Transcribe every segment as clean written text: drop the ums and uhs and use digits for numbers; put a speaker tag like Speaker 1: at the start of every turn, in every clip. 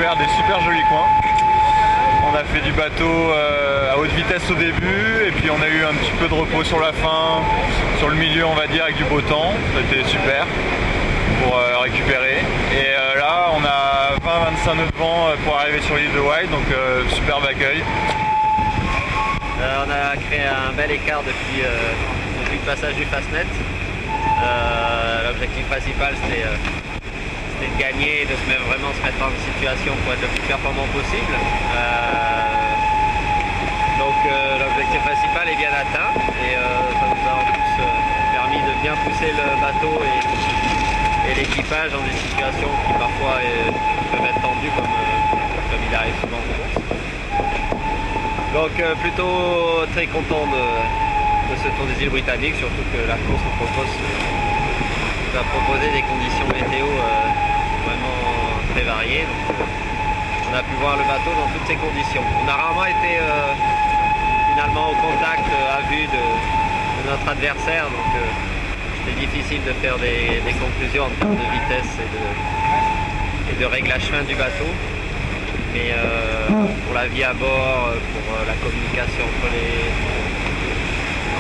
Speaker 1: découvert des super jolis coins. On a fait du bateau à haute vitesse au début et puis on a eu un petit peu de repos sur la fin, sur le milieu on va dire avec du beau temps, c'était super pour récupérer. Et là on a 20-25 nœuds de vent pour arriver sur l'île de Wight, donc superbe accueil.
Speaker 2: On a créé un bel écart depuis le passage du Fastnet. L'objectif principal c'était de gagner et de vraiment se mettre en situation pour être le plus performant possible. Donc l'objectif principal est bien atteint et ça nous a en plus permis de bien pousser le bateau et l'équipage dans des situations qui parfois peuvent être tendues comme il arrive souvent en course. Donc plutôt très content de ce tour des îles Britanniques, surtout que la course nous va proposer des conditions météo vraiment très variées. Donc, on a pu voir le bateau dans toutes ces conditions. On a rarement été finalement au contact à vue de notre adversaire, donc c'était difficile de faire des conclusions en termes de vitesse et de réglage fin du bateau. Mais pour la vie à bord, pour la communication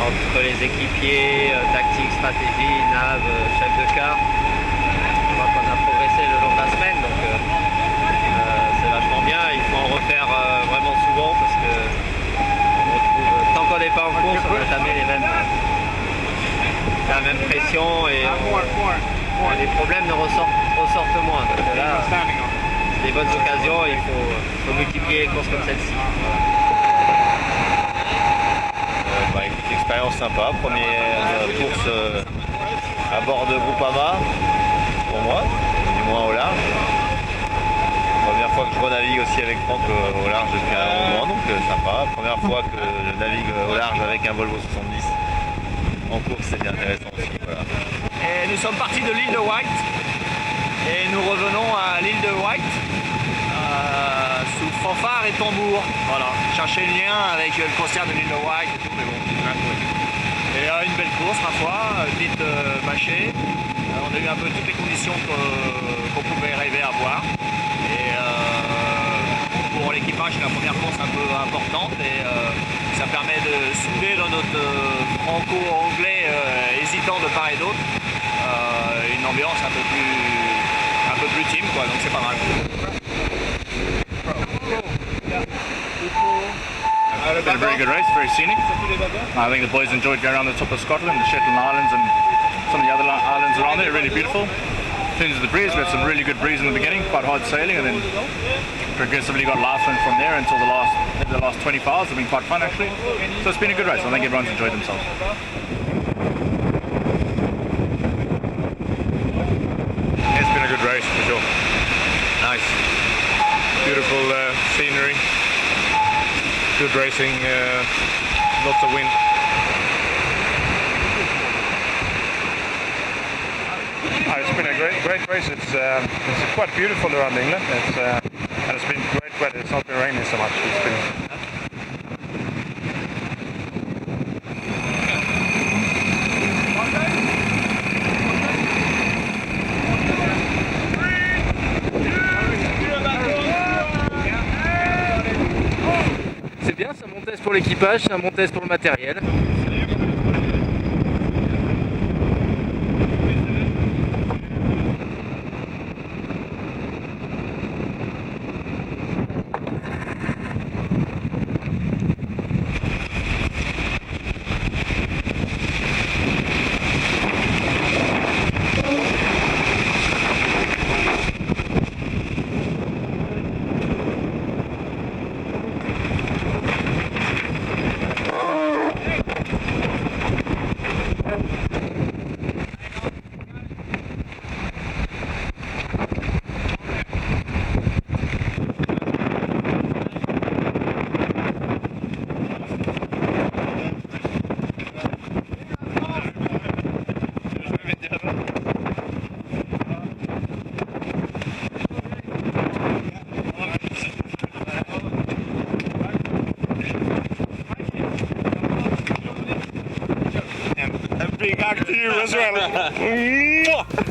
Speaker 2: entre les équipiers, tactique, stratégie, nav, chef de quart, je crois qu'on a progressé le long de la semaine, donc c'est vachement bien. Il faut en refaire vraiment souvent parce que on retrouve, tant qu'on n'est pas en course, on n'a jamais la même pression et les problèmes ne ressortent moins. Donc là, des bonnes occasions, il faut multiplier les courses comme celle-ci.
Speaker 1: Écoute, expérience sympa, première course à bord de Groupama pour moi, du moins au large. Première fois que je renavigue aussi avec Franck au large depuis un moment, donc sympa. Première fois que je navigue au large avec un Volvo 70 en course, c'est bien intéressant aussi. Voilà. Et nous sommes partis de l'île de Wight et nous revenons à l'île de Wight. Sous fanfare et tambour, voilà, chercher le lien avec le concert de l'île de Wight et tout, mais bon, c'est bien cool. Et une belle course, ma foi, vite mâchée. On a eu un peu toutes les conditions qu'on pouvait rêver à voir. Et pour l'équipage, c'est la première course un peu importante et ça permet de souder dans notre franco-anglais hésitant de part et d'autre une ambiance un peu plus team, quoi, donc c'est pas mal.
Speaker 3: It's been a very good race, very scenic. I think the boys enjoyed going around the top of Scotland, the Shetland Islands and some of the other islands around there, really beautiful. In terms of the breeze, we had some really good breeze in the beginning, quite hard sailing, and then progressively got light wind from there until the last 20 miles. Have been quite fun actually. So it's been a good race. I think everyone's enjoyed themselves.
Speaker 4: It's been a good race for sure. Nice. Beautiful scenery. Good racing, lots of wind. It's been a great race. It's quite beautiful around England. And it's been great weather. It's not been raining so much. It's been
Speaker 5: C'est bien, ça monte pour l'équipage, ça monte pour le matériel.
Speaker 4: big hug to you as well.